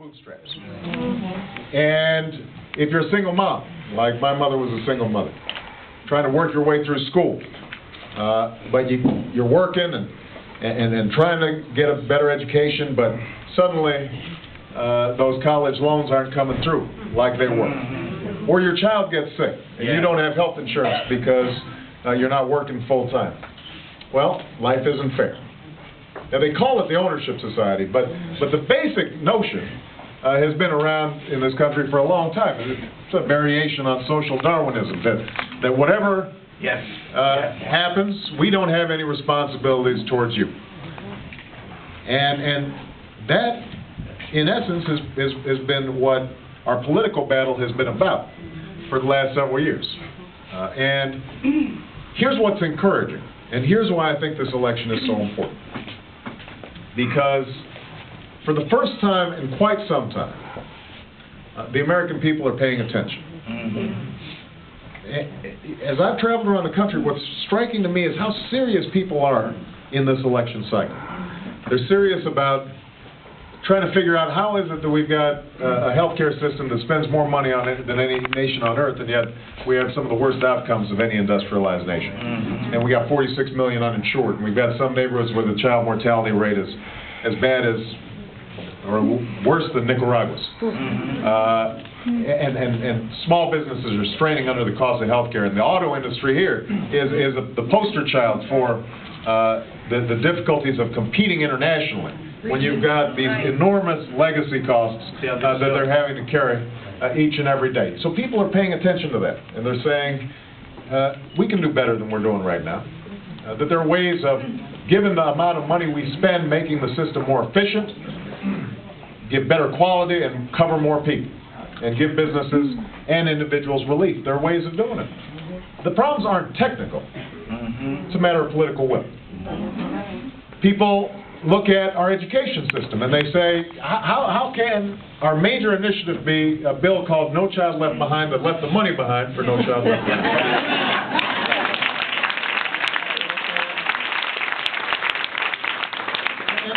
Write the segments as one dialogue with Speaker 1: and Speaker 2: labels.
Speaker 1: bootstraps. And if you're a single mom, like my mother was a single mother, trying to work your way through school, but you're working and trying to get a better education, but suddenly those college loans aren't coming through like they were. Or your child gets sick and you don't have health insurance because you're not working full time. Well, life isn't fair. Now, they call it the ownership society, but the basic notion has been around in this country for a long time. It's a variation on social Darwinism, that whatever happens, we don't have any responsibilities towards you. And that, in essence, has been what our political battle has been about for the last several years. And here's what's encouraging, and here's why I think this election is so important. Because for the first time in quite some time, the American people are paying attention. As I've traveled around the country, what's striking to me is how serious people are in this election cycle. They're serious about trying to figure out how is it that we've got a healthcare system that spends more money on it than any nation on earth, and yet we have some of the worst outcomes of any industrialized nation. And we got 46 million uninsured, and we've got some neighborhoods where the child mortality rate is as bad as, or worse than Nicaragua's. And small businesses are straining under the cost of healthcare, and the auto industry here is the poster child for the difficulties of competing internationally when you've got these enormous legacy costs that they're having to carry each and every day. So people are paying attention to that, and they're saying, we can do better than we're doing right now. That there are ways of, given the amount of money we spend, making the system more efficient, give better quality, and cover more people, and give businesses and individuals relief. There are ways of doing it. The problems aren't technical. It's a matter of political will. People look at our education system and they say, how can our major initiative be a bill called No Child Left Behind that left the money behind for No Child Left Behind?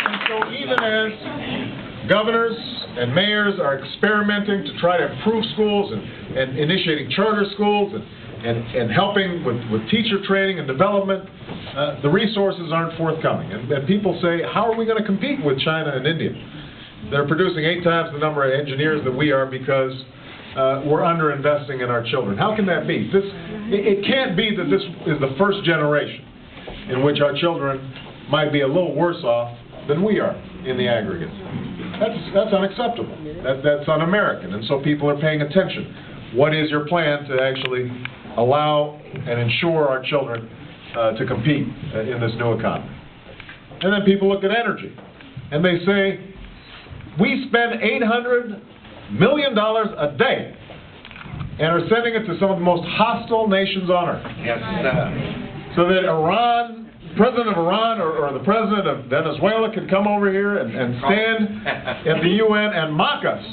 Speaker 1: And so even as governors and mayors are experimenting to try to improve schools and initiating charter schools and helping with teacher training and development, the resources aren't forthcoming. And people say, how are we going to compete with China and India? They're producing 8 times the number of engineers that we are because we're underinvesting in our children. How can that be? It can't be that this is the first generation in which our children might be a little worse off than we are in the aggregate. That's unacceptable. That's un-American. And so people are paying attention. What is your plan to actually allow and ensure our children to compete in this new economy? And then people look at energy, and they say, we spend $800 million a day and are sending it to some of the most hostile nations on earth.
Speaker 2: Yes, sir.
Speaker 1: So that Iran, President of Iran or the President of Venezuela could come over here and stand at the UN and mock us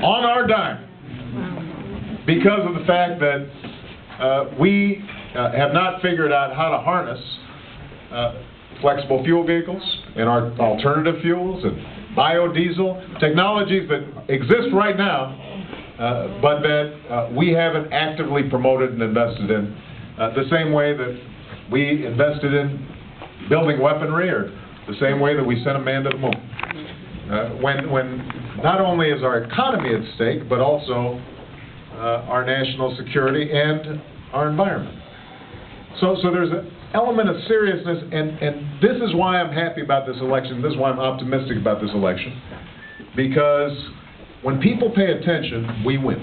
Speaker 1: on our dime because of the fact that we have not figured out how to harness flexible fuel vehicles and our alternative fuels and biodiesel, technologies that exist right now, but that we haven't actively promoted and invested in the same way that we invested in building weaponry, or the same way that we sent a man to the moon. When not only is our economy at stake, but also our national security and our environment. So there's an element of seriousness, and this is why I'm happy about this election. This is why I'm optimistic about this election. Because when people pay attention, we win.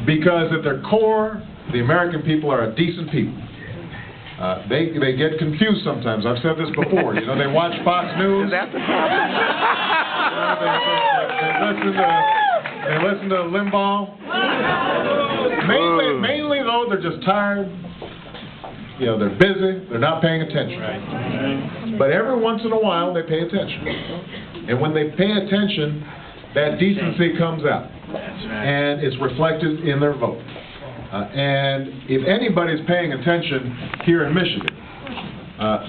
Speaker 1: Because at their core, the American people are a decent people. They get confused sometimes. I've said this before. You know, they watch Fox News.
Speaker 2: Is that the problem?
Speaker 1: They listen to Limbaugh. Mainly though, they're just tired. You know, they're busy. They're not paying attention. Right. But every once in a while, they pay attention. And when they pay attention, that decency comes out. And it's reflected in their vote. And if anybody's paying attention here in Michigan,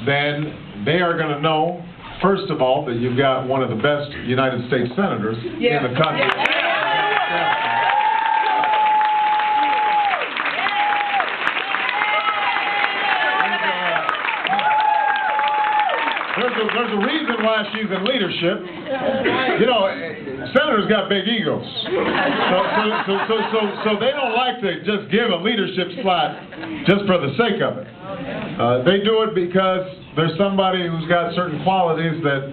Speaker 1: then they are going to know first of all, that you've got one of the best United States senators in the country. There's a reason why she's in leadership. You know, senators got big egos. So they don't like to just give a leadership slot just for the sake of it. They do it because there's somebody who's got certain qualities that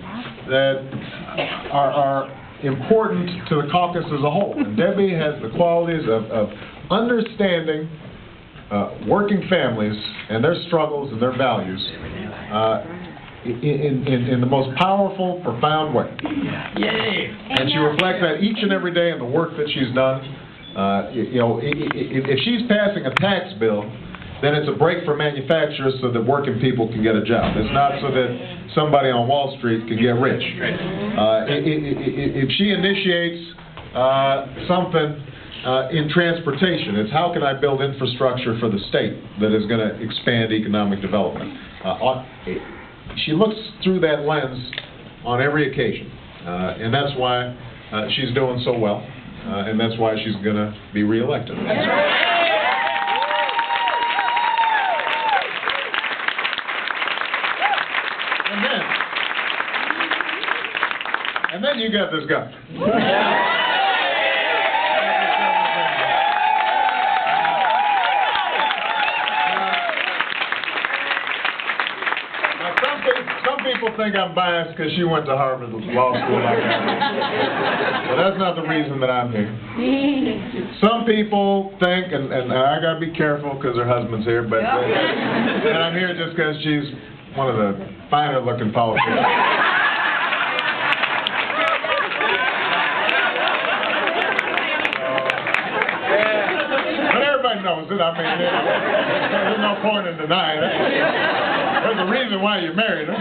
Speaker 1: are important to the caucus as a whole. And Debbie has the qualities of understanding working families and their struggles and their values in the most powerful, profound way.
Speaker 3: Yay!
Speaker 1: And she reflects that each and every day in the work that she's done. You know, if she's passing a tax bill, then it's a break for manufacturers so that working people can get a job. It's not so that somebody on Wall Street can get rich. If she initiates something in transportation, it's how can I build infrastructure for the state that is going to expand economic development. She looks through that lens on every occasion, and that's why she's doing so well, and that's why she's going to be reelected. And then you got this guy. Some people think I'm biased because she went to Harvard Law School like I did. But that's not the reason that I'm here. Some people think, and I got to be careful because her husband's here, but and I'm here just because she's one of the finer looking politicians. But everybody knows it. I mean, there's no point in denying it. There's a reason why you married her.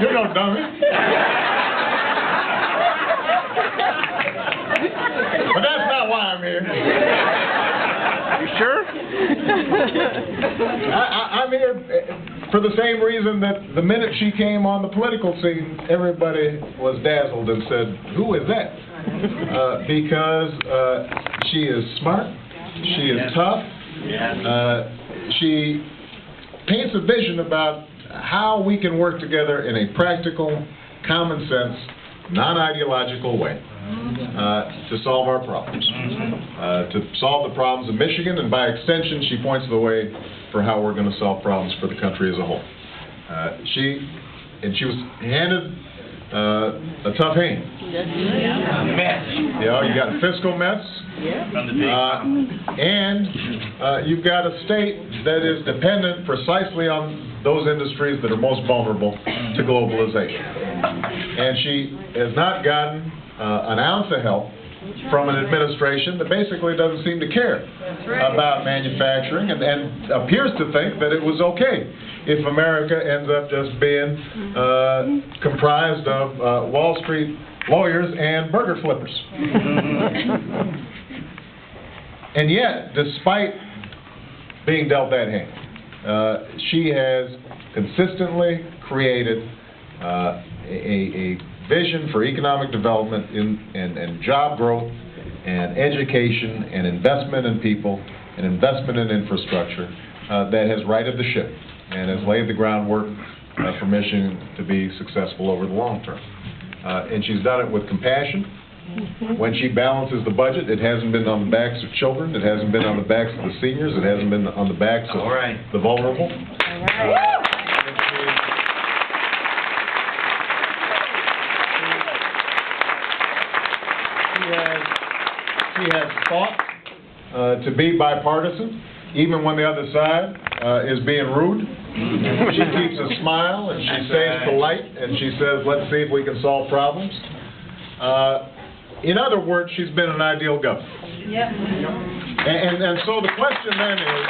Speaker 1: You're no dummy. But that's not why I'm here.
Speaker 2: You sure?
Speaker 1: I'm here for the same reason that the minute she came on the political scene, everybody was dazzled and said, "Who is that?" Because she is smart, she is tough, she paints a vision about how we can work together in a practical, common sense, non-ideological way to solve our problems, to solve the problems of Michigan, and by extension, she points the way for how we're going to solve problems for the country as a whole. She was handed a tough hand. You know, you got a fiscal mess, and you've got a state that is dependent precisely on those industries that are most vulnerable to globalization. And she has not gotten an ounce of help from an administration that basically doesn't seem to care about manufacturing and appears to think that it was okay if America ends up just being comprised of Wall Street lawyers and burger flippers. And yet, despite being dealt that hand, she has consistently created a vision for economic development and job growth and education and investment in people and investment in infrastructure that has righted the ship and has laid the groundwork for Michigan to be successful over the long term. And she's done it with compassion. When she balances the budget, it hasn't been on the backs of children, it hasn't been on the backs of the seniors, it hasn't been on the backs of the vulnerable. She has thought to be bipartisan, even when the other side is being rude. She keeps a smile, and she stays polite, and she says, let's see if we can solve problems. In other words, she's been an ideal governor. And so the question then is,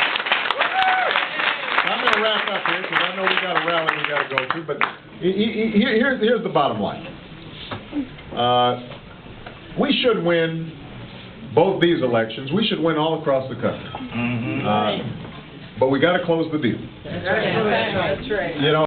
Speaker 1: I'm going to wrap up here, because I know we got a rally we got to go to, but here's the bottom line. We should win both these elections. We should win all across the country. but we got to close the deal.
Speaker 3: That's right.
Speaker 1: You know,